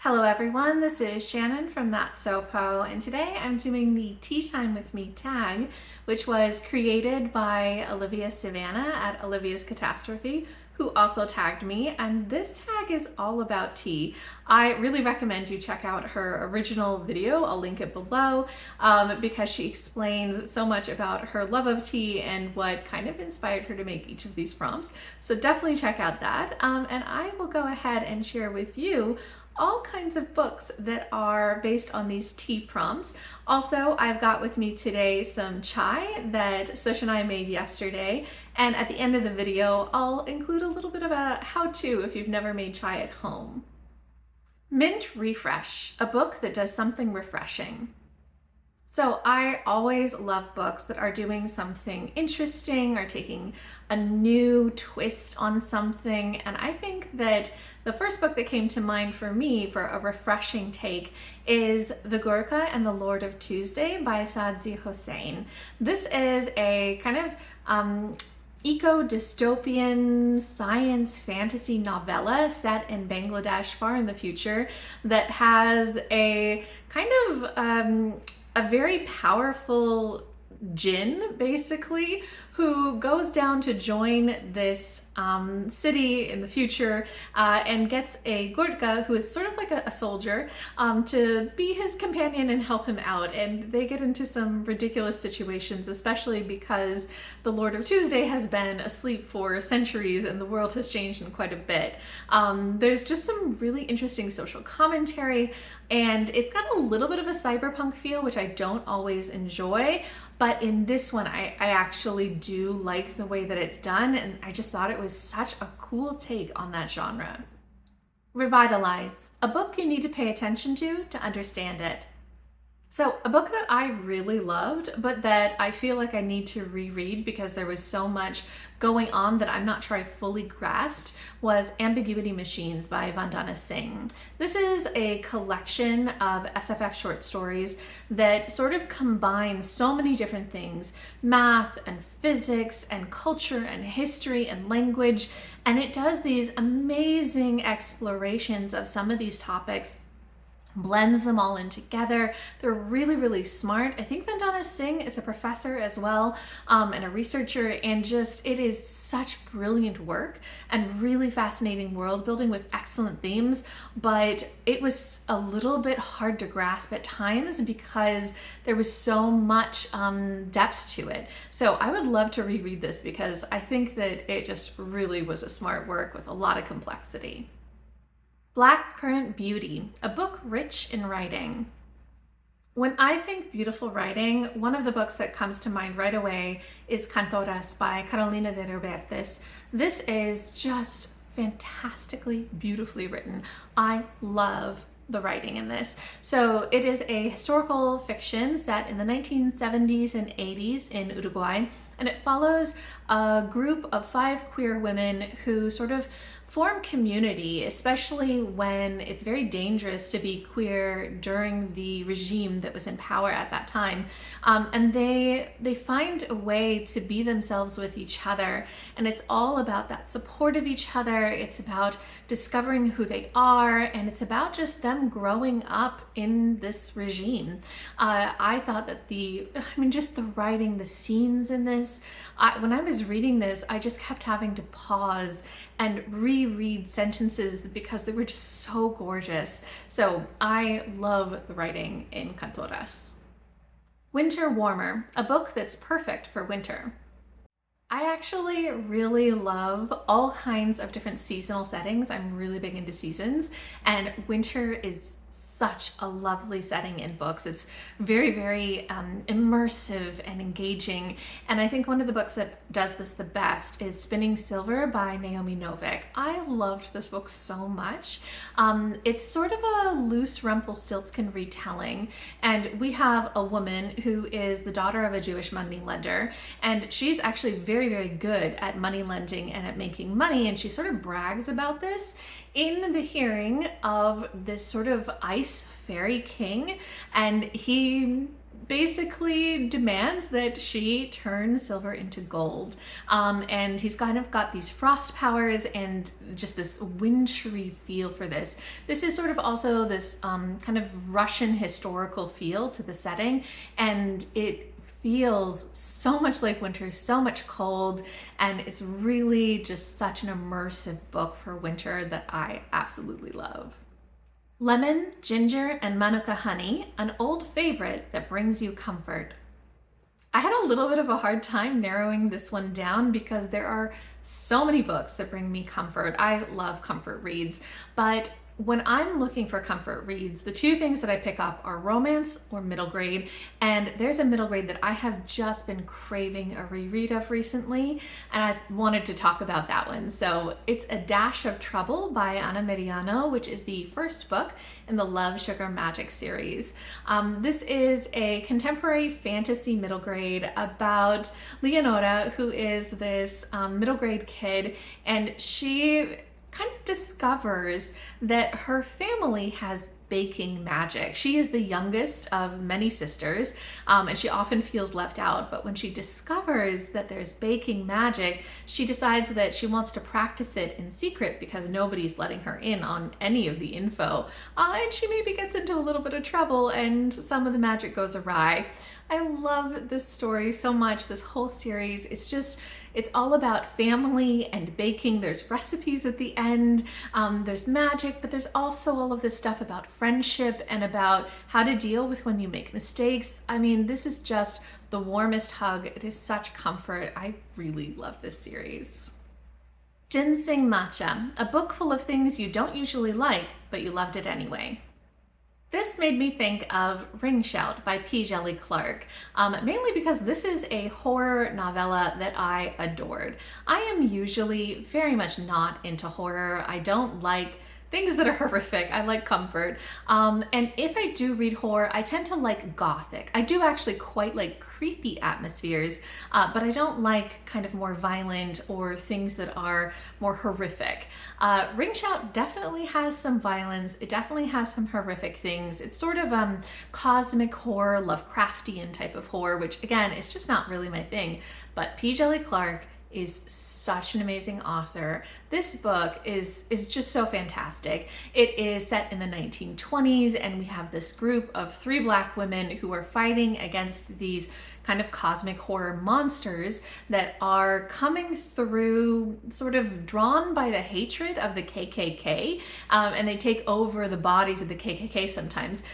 Hello everyone, this is Shannon from That's So Po, and today I'm doing the Tea Time With Me tag, which was created by Olivia-Savannah at Olivia's Catastrophe, who also tagged me, and this tag is all about tea. I really recommend you check out her original video, I'll link it below, because she explains so much about her love of tea and what kind of inspired her to make each of these prompts. So definitely check out that, and I will go ahead and share with you all kinds of books that are based on these tea prompts. Also, I've got with me today some chai that Sush and I made yesterday, and at the end of the video, I'll include a little bit of a how-to if you've never made chai at home. Mint Refresh, a book that does something refreshing. So I always love books that are doing something interesting or taking a new twist on something. And I think that the first book that came to mind for me for a refreshing take is The Gurkha and the Lord of Tuesday by Saadzi Hossain. This is a kind of eco-dystopian science fantasy novella set in Bangladesh far in the future that has a kind of a very powerful jinn, basically, who goes down to join this city in the future and gets a Gurkha, who is sort of like a soldier, to be his companion and help him out. And they get into some ridiculous situations, especially because the Lord of Tuesday has been asleep for centuries and the world has changed in quite a bit. There's just some really interesting social commentary, and it's got a little bit of a cyberpunk feel, which I don't always enjoy. But in this one, I actually do like the way that it's done, and I just thought it was such a cool take on that genre. Revitalise, a book you need to pay attention to understand it. So a book that I really loved, but that I feel like I need to reread because there was so much going on that I'm not sure I fully grasped, was Ambiguity Machines by Vandana Singh. This is a collection of SFF short stories that sort of combine so many different things, math and physics and culture and history and language, and it does these amazing explorations of some of these topics, blends them all in together. They're really, really smart. I think Vandana Singh is a professor as well, and a researcher, and just, it is such brilliant work and really fascinating world building with excellent themes, but it was a little bit hard to grasp at times because there was so much depth to it. So I would love to reread this because I think that it just really was a smart work with a lot of complexity. Blackcurrant Beauty, a book rich in writing. When I think beautiful writing, one of the books that comes to mind right away is Cantoras by Carolina de Robertes. This is just fantastically beautifully written. I love the writing in this. So it is a historical fiction set in the 1970s and 80s in Uruguay, and it follows a group of 5 queer women who sort of form community, especially when it's very dangerous to be queer during the regime that was in power at that time. And they find a way to be themselves with each other. And it's all about that support of each other. It's about discovering who they are. And it's about just them growing up in this regime. I thought that just the writing, the scenes in this, when I was reading this, I just kept having to pause and reread sentences because they were just so gorgeous. So I love the writing in Cantoras. Winter Warmer, a book that's perfect for winter. I actually really love all kinds of different seasonal settings. I'm really big into seasons, and winter is such a lovely setting in books. It's very, very immersive and engaging. And I think one of the books that does this the best is Spinning Silver by Naomi Novik. I loved this book so much. It's sort of a loose Rumpelstiltskin retelling. And we have a woman who is the daughter of a Jewish money lender. And she's actually very, very good at money lending and at making money. And she sort of brags about this in the hearing of this sort of ice fairy king, and he basically demands that she turn silver into gold. And he's kind of got these frost powers and just this wintry feel for this. This is sort of also this kind of Russian historical feel to the setting, and it feels so much like winter, so much cold, and it's really just such an immersive book for winter that I absolutely love. Lemon, Ginger, and Manuka Honey, an old favorite that brings you comfort. I had a little bit of a hard time narrowing this one down because there are so many books that bring me comfort. I love comfort reads, but when I'm looking for comfort reads, the two things that I pick up are romance or middle grade, and there's a middle grade that I have just been craving a reread of recently, and I wanted to talk about that one. So it's A Dash of Trouble by Anna Meriano, which is the first book in the Love, Sugar, Magic series. This is a contemporary fantasy middle grade about Leonora, who is this middle grade kid, and she kind of discovers that her family has baking magic. She is the youngest of many sisters, and she often feels left out, but when she discovers that there's baking magic, she decides that she wants to practice it in secret because nobody's letting her in on any of the info, and she maybe gets into a little bit of trouble and some of the magic goes awry. I love this story so much, this whole series. It's all about family and baking. There's recipes at the end, there's magic, but there's also all of this stuff about friendship and about how to deal with when you make mistakes. I mean, this is just the warmest hug. It is such comfort. I really love this series. Ginseng Matcha, a book full of things you don't usually like, but you loved it anyway. This made me think of Ring Shout by P. Djeli Clark, mainly because this is a horror novella that I adored. I am usually very much not into horror. I don't like things that are horrific. I like comfort. And if I do read horror, I tend to like gothic. I do actually quite like creepy atmospheres, but I don't like kind of more violent or things that are more horrific. Ring Shout definitely has some violence. It definitely has some horrific things. It's sort of cosmic horror, Lovecraftian type of horror, which again, is just not really my thing. But P. Djeli Clark is such an amazing author. This book is just so fantastic. It is set in the 1920s, and we have this group of 3 Black women who are fighting against these kind of cosmic horror monsters that are coming through, sort of drawn by the hatred of the KKK, and they take over the bodies of the KKK sometimes,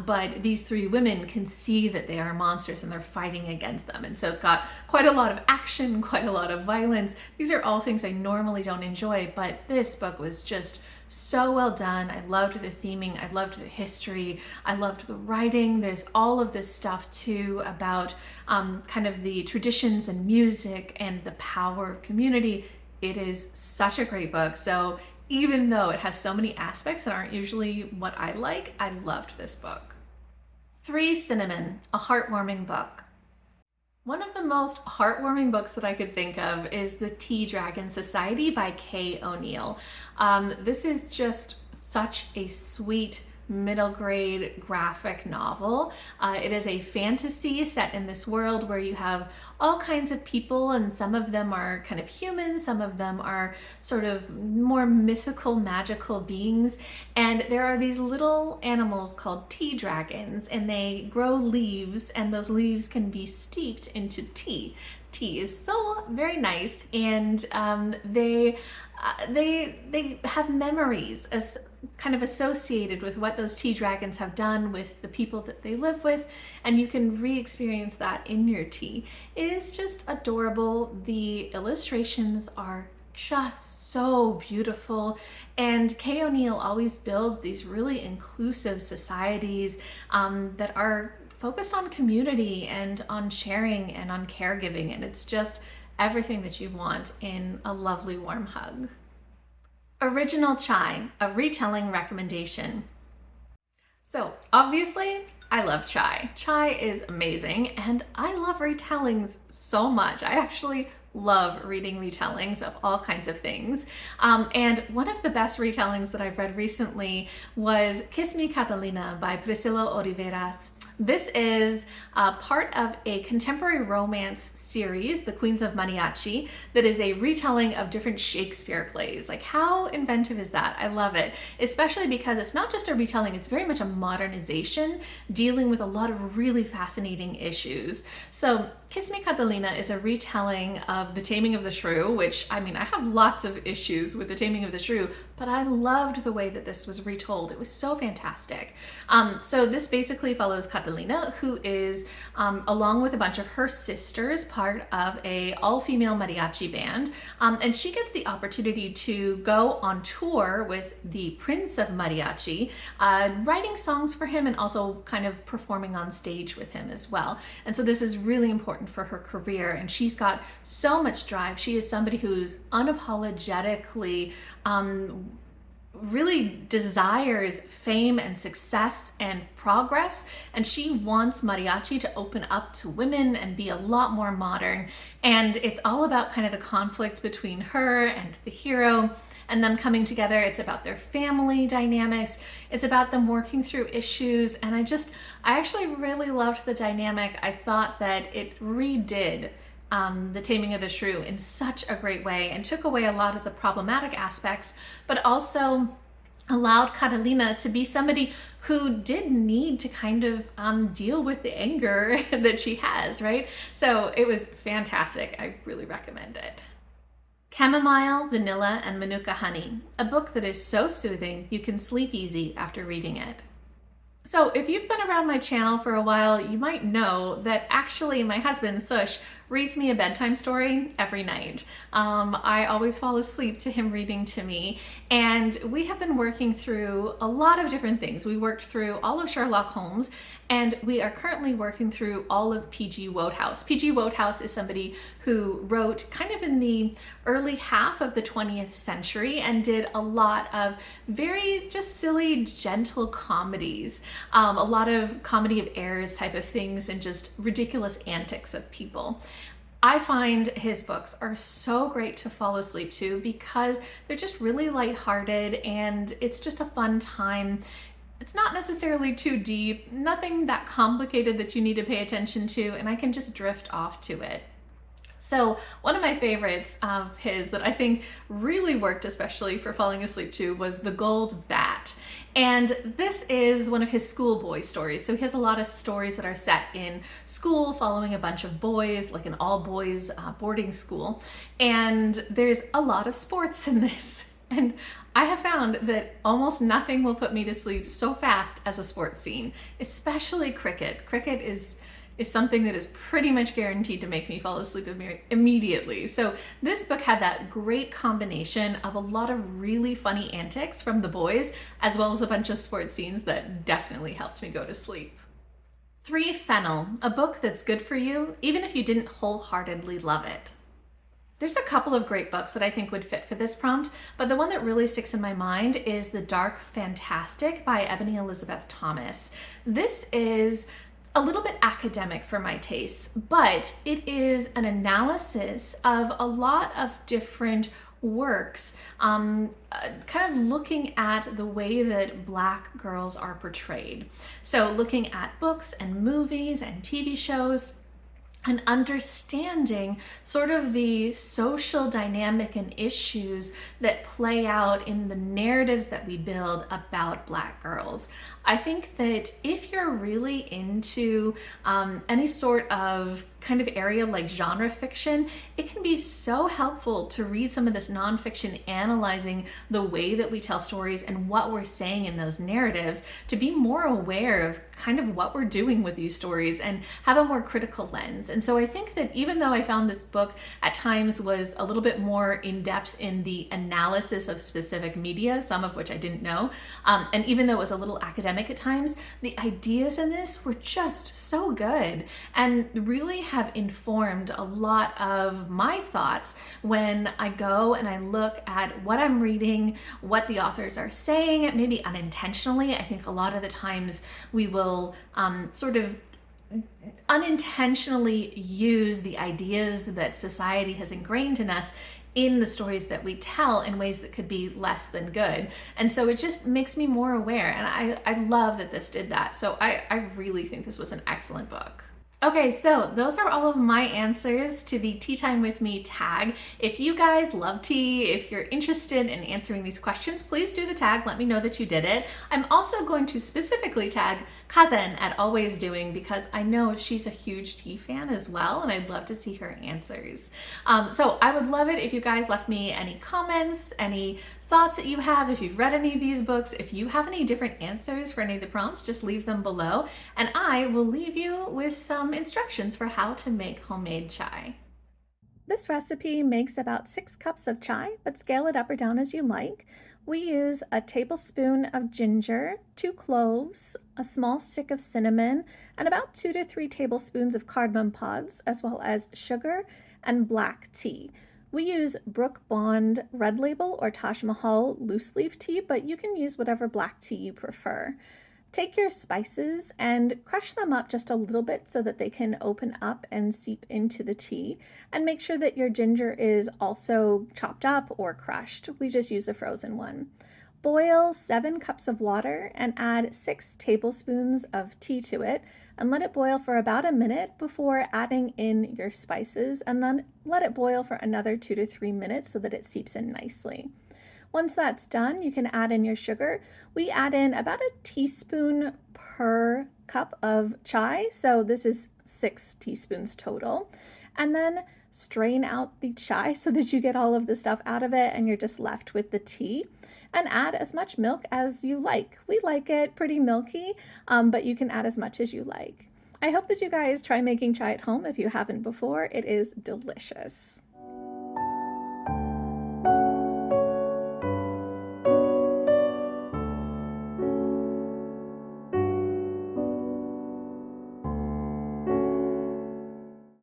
but these 3 women can see that they are monsters and they're fighting against them. And so it's got quite a lot of action, quite a lot of violence. These are all things I normally don't enjoy, but this book was just so well done. I loved the theming, I loved the history, I loved the writing. There's all of this stuff too about kind of the traditions and music and the power of community. It is such a great book. So even though it has so many aspects that aren't usually what I like, I loved this book. 3 Cinnamon, a heartwarming book. One of the most heartwarming books that I could think of is The Tea Dragon Society by Kay O'Neill. This is just such a sweet middle grade graphic novel. It is a fantasy set in this world where you have all kinds of people, and some of them are kind of human, some of them are sort of more mythical, magical beings, and there are these little animals called tea dragons, and they grow leaves, and those leaves can be steeped into tea. Tea is so very nice, and they have memories as kind of associated with what those tea dragons have done with the people that they live with, and you can re-experience that in your tea. It is just adorable. The illustrations are just so beautiful, and Kay O'Neill always builds these really inclusive societies that are focused on community and on sharing and on caregiving, and it's just everything that you want in a lovely warm hug. Original Chai, a retelling recommendation. So obviously I love chai. Chai is amazing, and I love retellings so much. I actually love reading retellings of all kinds of things. And one of the best retellings that I've read recently was Kiss Me Catalina by Priscilla Oliveras. This is part of a contemporary romance series, The Queens of Mariachi, that is a retelling of different Shakespeare plays. Like, how inventive is that? I love it, especially because it's not just a retelling, it's very much a modernization dealing with a lot of really fascinating issues. So Kiss Me Catalina is a retelling of The Taming of the Shrew, which, I mean, I have lots of issues with The Taming of the Shrew, but I loved the way that this was retold. It was so fantastic. So this basically follows Catalina, who is, along with a bunch of her sisters, part of a all-female mariachi band, and she gets the opportunity to go on tour with the Prince of Mariachi, writing songs for him and also kind of performing on stage with him as well. And so this is really important for her career, and she's got so much drive. She is somebody who's unapologetically really desires fame and success and progress, and she wants mariachi to open up to women and be a lot more modern. And it's all about kind of the conflict between her and the hero and them coming together. It's about their family dynamics. It's about them working through issues. And I actually really loved the dynamic. I thought that it redid The Taming of the Shrew in such a great way and took away a lot of the problematic aspects, but also allowed Catalina to be somebody who did need to kind of deal with the anger that she has, right? So it was fantastic. I really recommend it. Chamomile, Vanilla, and Manuka Honey, a book that is so soothing you can sleep easy after reading it. So if you've been around my channel for a while, you might know that actually my husband, Sush, reads me a bedtime story every night. I always fall asleep to him reading to me, and we have been working through a lot of different things. We worked through all of Sherlock Holmes, and we are currently working through all of P.G. Wodehouse. P.G. Wodehouse is somebody who wrote kind of in the early half of the 20th century and did a lot of very just silly, gentle comedies, a lot of comedy of errors type of things and just ridiculous antics of people. I find his books are so great to fall asleep to because they're just really lighthearted and it's just a fun time. It's not necessarily too deep, nothing that complicated that you need to pay attention to, and I can just drift off to it. So one of my favorites of his that I think really worked especially for falling asleep to was The Gold Bat. And this is one of his schoolboy stories. So he has a lot of stories that are set in school following a bunch of boys, like an all-boys boarding school. And there's a lot of sports in this. And I have found that almost nothing will put me to sleep so fast as a sports scene, especially cricket. Cricket is something that is pretty much guaranteed to make me fall asleep immediately. So this book had that great combination of a lot of really funny antics from the boys, as well as a bunch of sports scenes that definitely helped me go to sleep. 3. Fennel, a book that's good for you, even if you didn't wholeheartedly love it. There's a couple of great books that I think would fit for this prompt, but the one that really sticks in my mind is The Dark Fantastic by Ebony Elizabeth Thomas. This is a little bit academic for my tastes, but it is an analysis of a lot of different works, kind of looking at the way that Black girls are portrayed. So looking at books and movies and TV shows, and understanding sort of the social dynamic and issues that play out in the narratives that we build about Black girls. I think that if you're really into any sort of kind of area like genre fiction, it can be so helpful to read some of this nonfiction analyzing the way that we tell stories and what we're saying in those narratives to be more aware of kind of what we're doing with these stories and have a more critical lens. And so I think that even though I found this book at times was a little bit more in depth in the analysis of specific media, some of which I didn't know, and even though it was a little academic at times, the ideas in this were just so good and really have informed a lot of my thoughts when I go and I look at what I'm reading, what the authors are saying, maybe unintentionally. I think a lot of the times we will sort of unintentionally use the ideas that society has ingrained in us in the stories that we tell in ways that could be less than good. And so it just makes me more aware. And I love that this did that. So I really think this was an excellent book. Okay, so those are all of my answers to the Tea Time With Me tag. If you guys love tea, if you're interested in answering these questions, please do the tag. Let me know that you did it. I'm also going to specifically tag Kazen at Always Doing because I know she's a huge tea fan as well, and I'd love to see her answers. So I would love it if you guys left me any comments, any thoughts that you have, if you've read any of these books, if you have any different answers for any of the prompts, just leave them below, and I will leave you with some instructions for how to make homemade chai. This recipe makes about 6 cups of chai, but scale it up or down as you like. We use a tablespoon of ginger, 2 cloves, a small stick of cinnamon, and about 2 to 3 tablespoons of cardamom pods, as well as sugar and black tea. We use Brook Bond Red Label or Taj Mahal loose leaf tea, but you can use whatever black tea you prefer. Take your spices and crush them up just a little bit so that they can open up and seep into the tea. And make sure that your ginger is also chopped up or crushed. We just use a frozen one. Boil 7 cups of water and add 6 tablespoons of tea to it and let it boil for about a minute before adding in your spices, and then let it boil for another 2 to 3 minutes so that it seeps in nicely. Once that's done, you can add in your sugar. We add in about a teaspoon per cup of chai, so this is 6 teaspoons total. And then strain out the chai so that you get all of the stuff out of it and you're just left with the tea. And add as much milk as you like. We like it pretty milky, but you can add as much as you like. I hope that you guys try making chai at home if you haven't before. It is delicious.